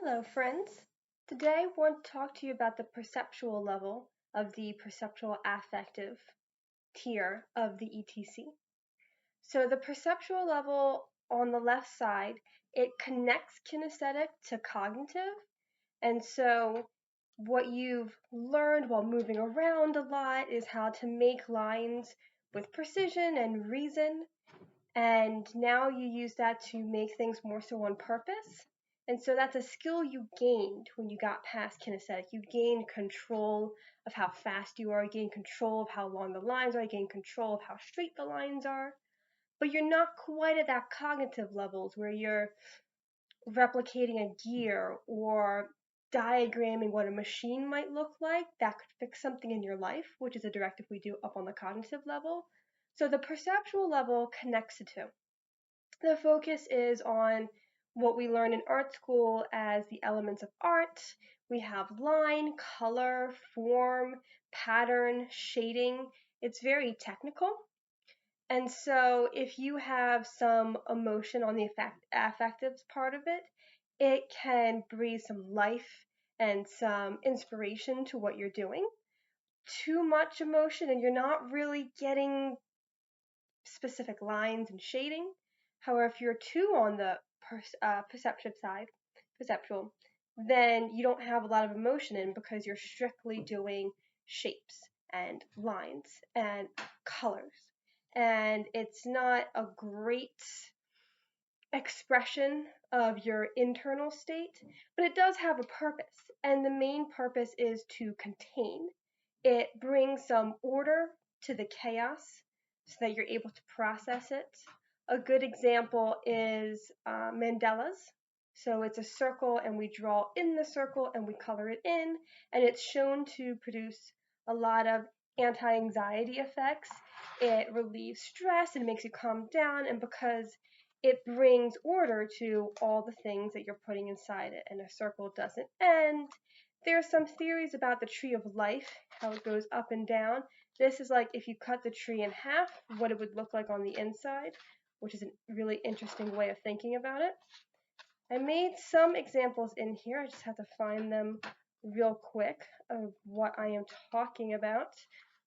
Hello, friends. Today I want to talk to you about the perceptual level of the perceptual affective tier of the ETC. So the perceptual level on the left side, it connects kinesthetic to cognitive. And so what you've learned while moving around a lot is how to make lines with precision and reason. And now you use that to make things more so on purpose. And so that's a skill you gained when you got past kinesthetic. You gained control of how fast you are, you gain control of how long the lines are, you gain control of how straight the lines are. But you're not quite at that cognitive levels where you're replicating a gear or diagramming what a machine might look like that could fix something in your life, which is a directive we do up on the cognitive level. So the perceptual level connects the two. The focus is on what we learn in art school as the elements of art. We have line, color, form, pattern, shading. It's very technical. And so if you have some emotion on the affectives part of it, it can breathe some life and some inspiration to what you're doing. Too much emotion and you're not really getting specific lines and shading. However, if you're too on the perceptive side, perceptual, then you don't have a lot of emotion in because you're strictly doing shapes and lines and colors. And it's not a great expression of your internal state, but it does have a purpose. And the main purpose is to contain. It brings some order to the chaos so that you're able to process it. A good example is mandalas. So it's a circle and we draw in the circle and we color it in, and it's shown to produce a lot of anti-anxiety effects. It relieves stress and makes you calm down, and because it brings order to all the things that you're putting inside it, and a circle doesn't end. There are some theories about the tree of life, how it goes up and down. This is like if you cut the tree in half, what it would look like on the inside, which is a really interesting way of thinking about it. I made some examples in here. I just have to find them real quick of what I am talking about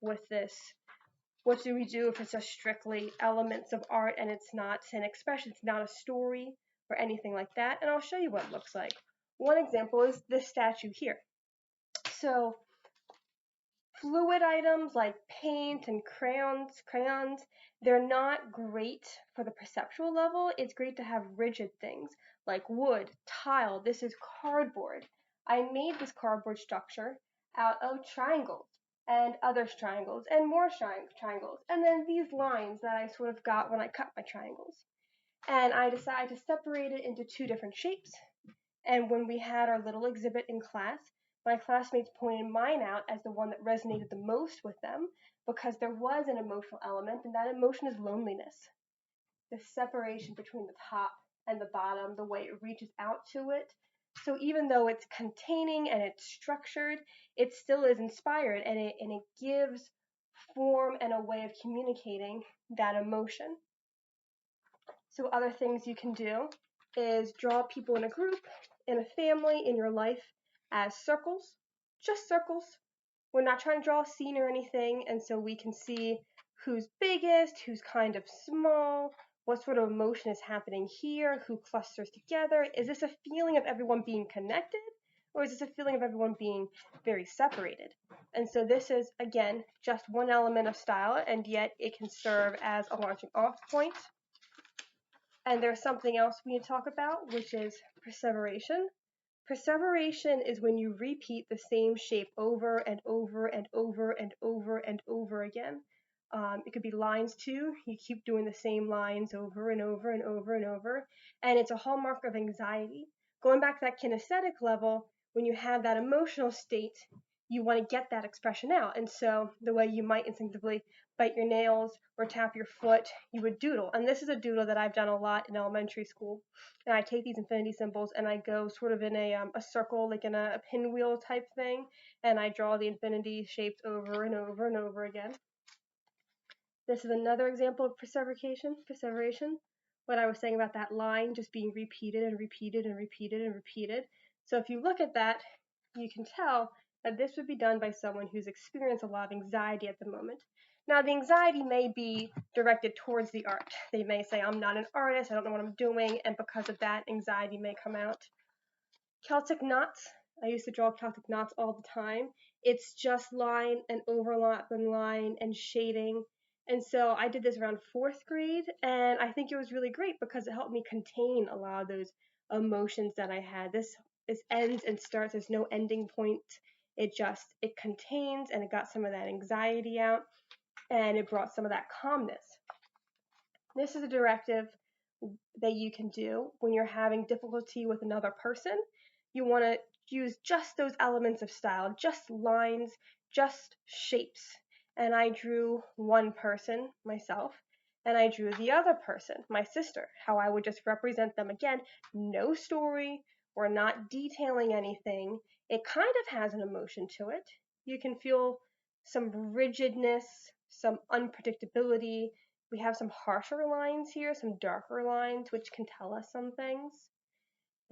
with this. What do we do if it's just strictly elements of art and it's not an expression, it's not a story or anything like that? And I'll show you what it looks like. One example is this statue here. So fluid items like paint and crayons, they're not great for the perceptual level. It's great to have rigid things like wood, tile. This is cardboard. I made this cardboard structure out of triangles and other triangles and more triangles. And then these lines that I sort of got when I cut my triangles. And I decided to separate it into two different shapes. And when we had our little exhibit in class, my classmates pointed mine out as the one that resonated the most with them because there was an emotional element, and that emotion is loneliness. The separation between the top and the bottom, the way it reaches out to it. So even though it's containing and it's structured, it still is inspired, and it gives form and a way of communicating that emotion. So other things you can do is draw people in a group, in a family, in your life as circles, just circles. We're not trying to draw a scene or anything, and so we can see who's biggest, who's kind of small, what sort of emotion is happening here, who clusters together. Is this a feeling of everyone being connected, or is this a feeling of everyone being very separated? And so this is, again, just one element of style, and yet it can serve as a launching off point. And there's something else we need to talk about, which is perseveration. Perseveration is when you repeat the same shape over and over and over and over and over again. It could be lines too. You keep doing the same lines over and over and over and over. And it's a hallmark of anxiety. Going back to that kinesthetic level, when you have that emotional state, you want to get that expression out. And so the way you might instinctively bite your nails or tap your foot, you would doodle. And this is a doodle that I've done a lot in elementary school. And I take these infinity symbols and I go sort of in a circle, like in a pinwheel type thing, and I draw the infinity shapes over and over and over again. This is another example of perseveration. What I was saying about that line just being repeated and repeated and repeated and repeated. So if you look at that, you can tell that this would be done by someone who's experienced a lot of anxiety at the moment. Now, the anxiety may be directed towards the art. They may say, I'm not an artist, I don't know what I'm doing, and because of that, anxiety may come out. Celtic knots, I used to draw Celtic knots all the time. It's just line and overlapping line and shading. And so I did this around 4th grade, and I think it was really great because it helped me contain a lot of those emotions that I had. This ends and starts, there's no ending point. It contains, and it got some of that anxiety out, and it brought some of that calmness. This is a directive that you can do when you're having difficulty with another person. You want to use just those elements of style, just lines, just shapes. And I drew one person, myself, and I drew the other person, my sister, how I would just represent them. Again, no story, we're not detailing anything. It kind of has an emotion to it. You can feel some rigidness, some unpredictability. We have some harsher lines here, some darker lines, which can tell us some things.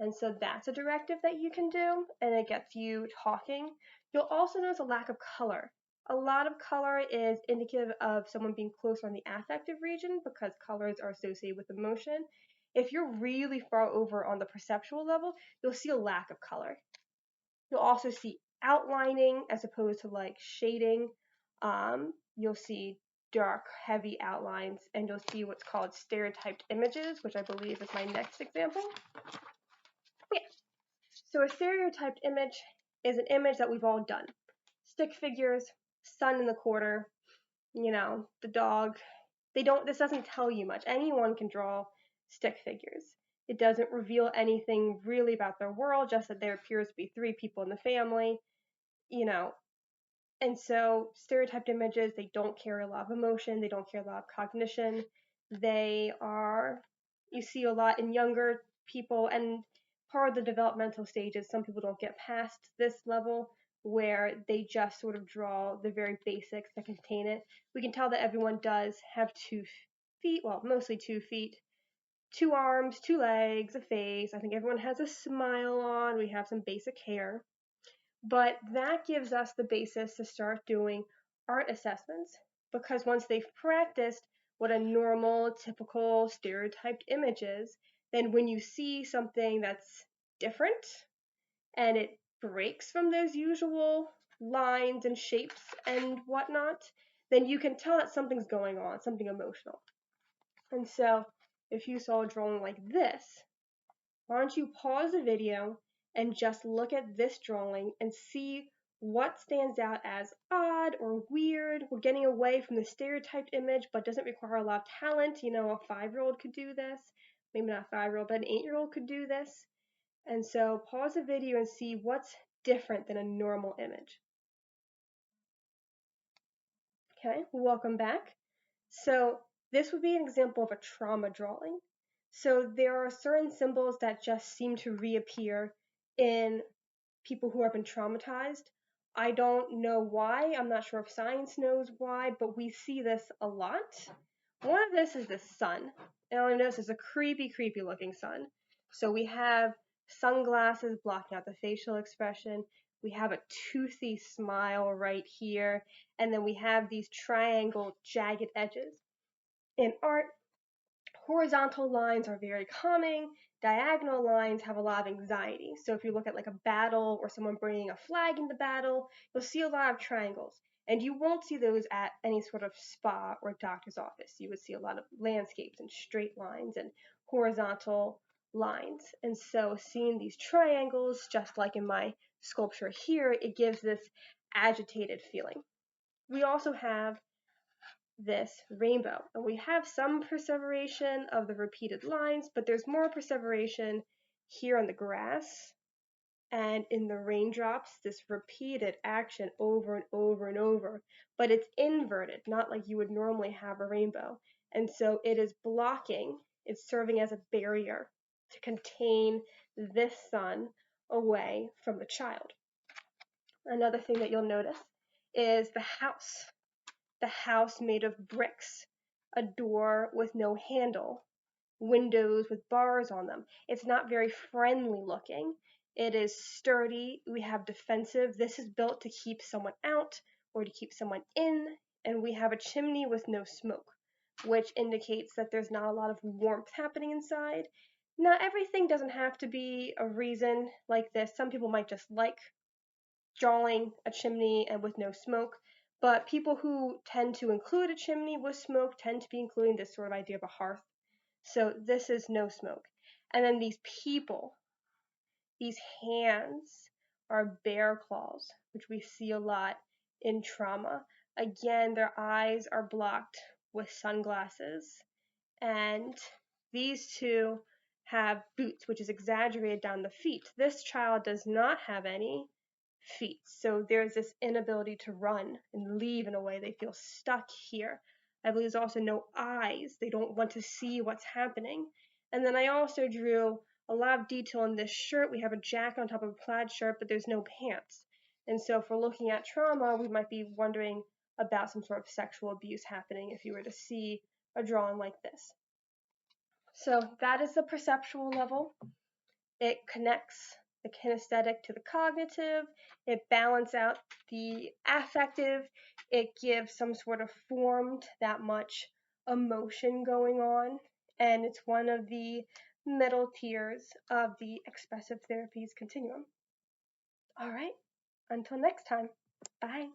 And so that's a directive that you can do, and it gets you talking. You'll also notice a lack of color. A lot of color is indicative of someone being closer on the affective region because colors are associated with emotion. If you're really far over on the perceptual level, you'll see a lack of color. You'll also see outlining as opposed to like shading. You'll see dark, heavy outlines, and you'll see what's called stereotyped images, which I believe is my next example. Yeah. So a stereotyped image is an image that we've all done. Stick figures, sun in the corner, the dog. This doesn't tell you much. Anyone can draw stick figures. It doesn't reveal anything really about their world, just that there appears to be 3 people in the family, And so stereotyped images, they don't carry a lot of emotion, they don't carry a lot of cognition. You see a lot in younger people, and part of the developmental stages, some people don't get past this level where they just sort of draw the very basics that contain it. We can tell that everyone does have 2 feet, well, mostly 2 feet, 2 arms, 2 legs, a face. I think everyone has a smile on. We have some basic hair. But that gives us the basis to start doing art assessments, because once they've practiced what a normal, typical, stereotyped image is, then when you see something that's different and it breaks from those usual lines and shapes and whatnot, then you can tell that something's going on, something emotional. And so if you saw a drawing like this, why don't you pause the video and just look at this drawing and see what stands out as odd or weird. We're getting away from the stereotyped image, but doesn't require a lot of talent. A 5-year-old could do this. Maybe not a 5-year-old, but an 8-year-old could do this. And so pause the video and see what's different than a normal image. Okay, welcome back. So this would be an example of a trauma drawing. So there are certain symbols that just seem to reappear in people who have been traumatized. I don't know why. I'm not sure if science knows why, but we see this a lot. One of this is the sun. And all I notice is a creepy, creepy looking sun. So we have sunglasses blocking out the facial expression. We have a toothy smile right here. And then we have these triangle jagged edges. In art, horizontal lines are very calming. Diagonal lines have a lot of anxiety. So if you look at like a battle or someone bringing a flag into battle, you'll see a lot of triangles. And you won't see those at any sort of spa or doctor's office. You would see a lot of landscapes and straight lines and horizontal lines. And so seeing these triangles, just like in my sculpture here, it gives this agitated feeling. We also have this rainbow. And we have some perseveration of the repeated lines, but there's more perseveration here on the grass and in the raindrops, this repeated action over and over and over, but it's inverted, not like you would normally have a rainbow. And so it is blocking, it's serving as a barrier to contain this sun away from the child. Another thing that you'll notice is the house made of bricks, a door with no handle, windows with bars on them. It's not very friendly looking. It is sturdy. We have defensive. This is built to keep someone out or to keep someone in. And we have a chimney with no smoke, which indicates that there's not a lot of warmth happening inside. Not everything doesn't have to be a reason like this. Some people might just like drawing a chimney and with no smoke, but people who tend to include a chimney with smoke tend to be including this sort of idea of a hearth. So this is no smoke. And then these people, these hands are bear claws, which we see a lot in trauma. Again, their eyes are blocked with sunglasses. And these two have boots, which is exaggerated down the feet. This child does not have any feet. So there's this inability to run and leave in a way. They feel stuck here. I believe there's also no eyes. They don't want to see what's happening. And then I also drew a lot of detail in this shirt. We have a jacket on top of a plaid shirt, but there's no pants. And so if we're looking at trauma, we might be wondering about some sort of sexual abuse happening if you were to see a drawing like this. So that is the perceptual level. It connects the kinesthetic to the cognitive. It balances out the affective. It gives some sort of form to that much emotion going on. And it's one of the middle tiers of the expressive therapies continuum. All right, until next time, bye.